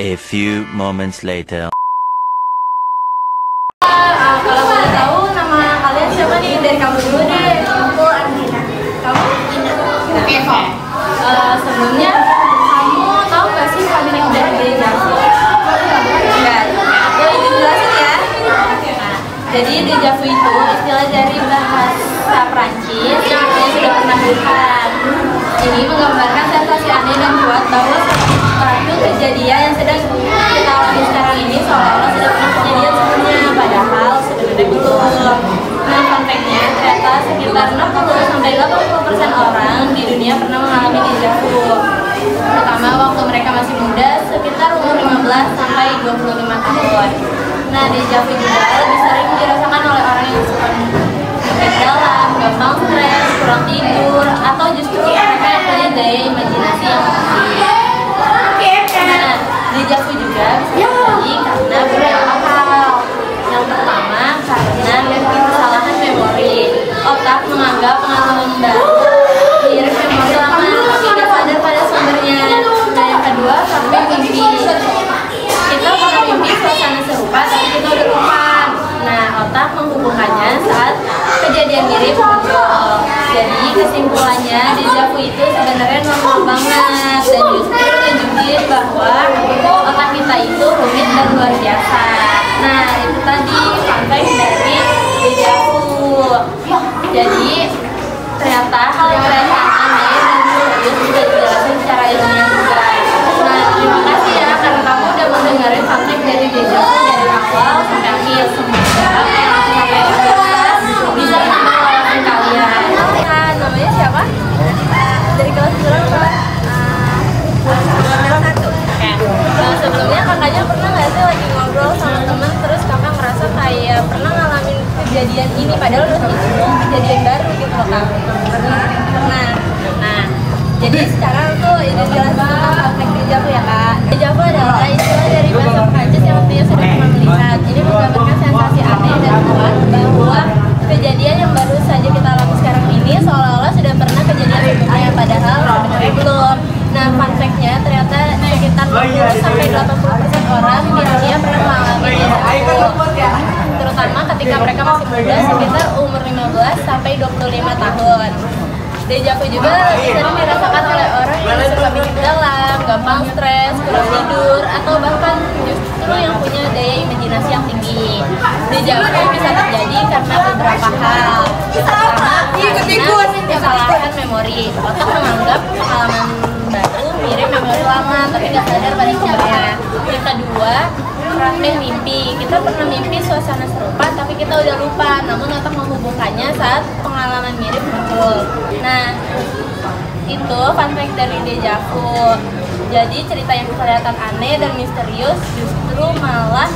A few moments later. Kalau boleh tahu nama kalian siapa nih? Dari kamu dulu deh. Aku Ardina. Kamu? Ina. Eva. Sebelumnya kamu tahu nggak sih pemilik dari deja vu? Enggak. Aku izin jelasin ya. Nah, jadi deja vu itu istilah dari bahasa Prancis yang artinya sudah pernah melihat. Ini menggambarkan sensasi aneh dan kuat bahwa suatu kejadian yang sedang kita alami sekarang ini seolah-olah sudah pernah kejadian sebelumnya, padahal sebenarnya belum. Nah, fun fact-nya ternyata sekitar 60-80% orang di dunia pernah mengalami deja vu, terutama waktu mereka masih muda, sekitar umur 15-25 tahun. Nah, deja vu juga lebih sering dirasakan oleh orang yang suka sakit dalam, gampang stres, kurang tidur, atau justru mereka yang punya daya imajinasi yang tinggi. Nah, deja vu juga bisa terjadi karena beberapa hal. Yang pertama, karena kesalahan memori. Otak menganggap pengalaman baru mirip memori lama, tapi tidak sadar pada sumbernya. Dan yang kedua, karena mimpi. Kita pernah mimpi suasana serupa, tapi kita udah lupa. Nah, otak menghubungkannya saat kejadian mirip muncul. Jadi kesimpulannya, deja vu itu sebenarnya normal banget dan justru menunjukin bahwa otak kita itu rumit dan luar biasa. Nah, itu tadi fun fact dari deja vu. Jadi ternyata hal yang terlihat aneh dan serius sudah dijelaskan secara ilmiah juga. Nah, terima kasih ya karena kamu udah mendengarin fun fact dari deja vu dari awal sampai akhir. Semoga sampai bisa mendengarkan kalian. Namanya siapa? Dari kelas berapa? Kelas 1. Oke. Nah, sebelumnya kakaknya pernah nggak sih lagi ngobrol sama teman terus kakak ngerasa kayak pernah ngalamin kejadian ini padahal udah kejadian baru gitu loh kak? Pernah. Nah, jadi sekarang tuh ini jelas tentang praktek deja vu ya kak. Deja vu adalah istilah dari bahasa Prancis yang artinya sudah pernah melihat. Jadi menggambarkan sensasi aneh dan kuat bahwa kejadian yang baru saja kita alami sekarang ini seolah-olah sudah pernah kejadian sebelumnya, padahal sebenarnya belum. Nah, fun fact-nya ternyata sekitar 60-80% orang di dunia pernah mengalami deja vu, terutama ketika mereka masih muda, sekitar umur 15-25 tahun. Deja vu juga lebih sering dirasakan oleh orang yang suka mikir dalam, gampang stres, kurang tidur, atau bahkan justru yang punya daya imajinasi yang tinggi. Deja vu bisa terjadi karena beberapa hal. Pertama, karena kesalahan memori. Otak menganggap pengalaman baru mirip memori lama, tapi nggak sadar pada sumbernya. Yang kedua, fragmen mimpi. Kita pernah mimpi suasana serupa, tapi kita udah lupa. Namun otak menghubungkannya saat pengalaman mirip muncul. Nah, itu fun fact dari deja vu. Jadi cerita yang kelihatan aneh dan misterius justru malah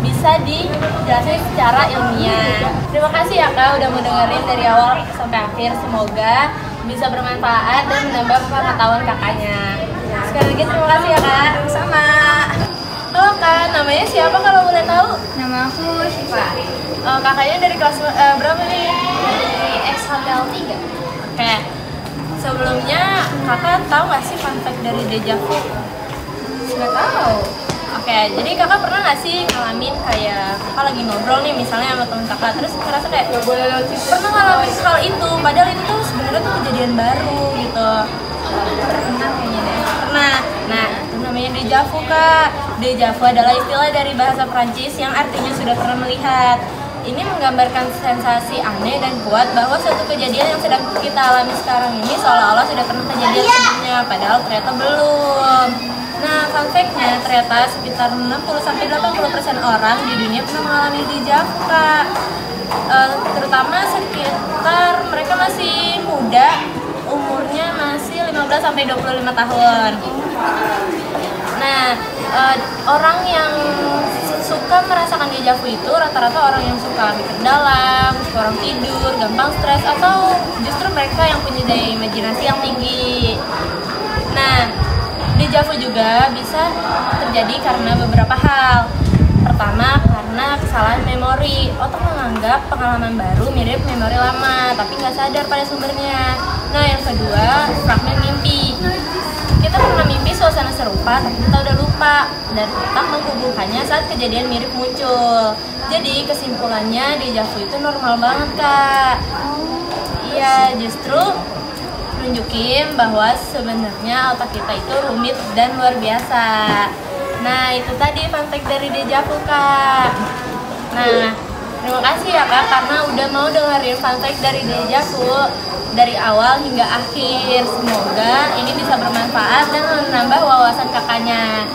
bisa dijelasin secara ilmiah. Terima kasih ya kak udah mau dengerin dari awal sampai akhir. Semoga bisa bermanfaat dan menambah pengetahuan kakaknya. Sekali lagi terima kasih ya kak. Sama. Halo kak, namanya siapa kalau boleh tahu? Nama aku Syifa. Kakaknya dari kelas berapa nih? Dari XHPL 3. Oke. Sebelumnya kakak tahu nggak sih fun fact dari deja vu? Nggak tahu. Oke, jadi kakak pernah nggak sih ngalamin kayak kakak lagi ngobrol nih misalnya sama temen kakak terus ngerasa kayak pernah ngalamin hal itu padahal itu tuh sebenarnya tuh kejadian baru gitu. Pernah kayaknya deh. Pernah. Nah, itu namanya deja vu kak. Deja vu adalah istilah dari bahasa Prancis yang artinya sudah pernah melihat. Ini menggambarkan sensasi aneh dan kuat bahwa suatu kejadian yang sedang kita alami sekarang ini seolah-olah sudah pernah kejadian sebelumnya, padahal ternyata belum. Nah, fun fact-nya ternyata sekitar 60-80% orang di dunia pernah mengalami deja vu kak. Terutama sekitar mereka masih muda, umurnya masih 15-25 tahun. Nah, orang yang suka merasakan deja vu itu rata-rata orang yang suka mikir dalam, kurang tidur, gampang stres, atau justru mereka yang punya daya imajinasi yang tinggi. Nah, deja vu juga bisa terjadi karena beberapa hal. Pertama, karena kesalahan memori. Otak menganggap pengalaman baru mirip memori lama, tapi nggak sadar pada sumbernya. Nah, yang kedua, fragmen mimpi. Kita pernah mimpi suasana serupa tapi kita udah lupa dan otak menghubungkannya saat kejadian mirip muncul. Jadi kesimpulannya deja vu itu normal banget Kak. Iya, justru nunjukin bahwa sebenarnya otak kita itu rumit dan luar biasa. Nah, itu tadi fun fact dari deja vu Kak. Nah, terima kasih ya Kak karena udah mau dengerin fun fact dari deja vu dari awal hingga akhir. Semoga ini bisa bermanfaat dan menambah wawasan kakaknya.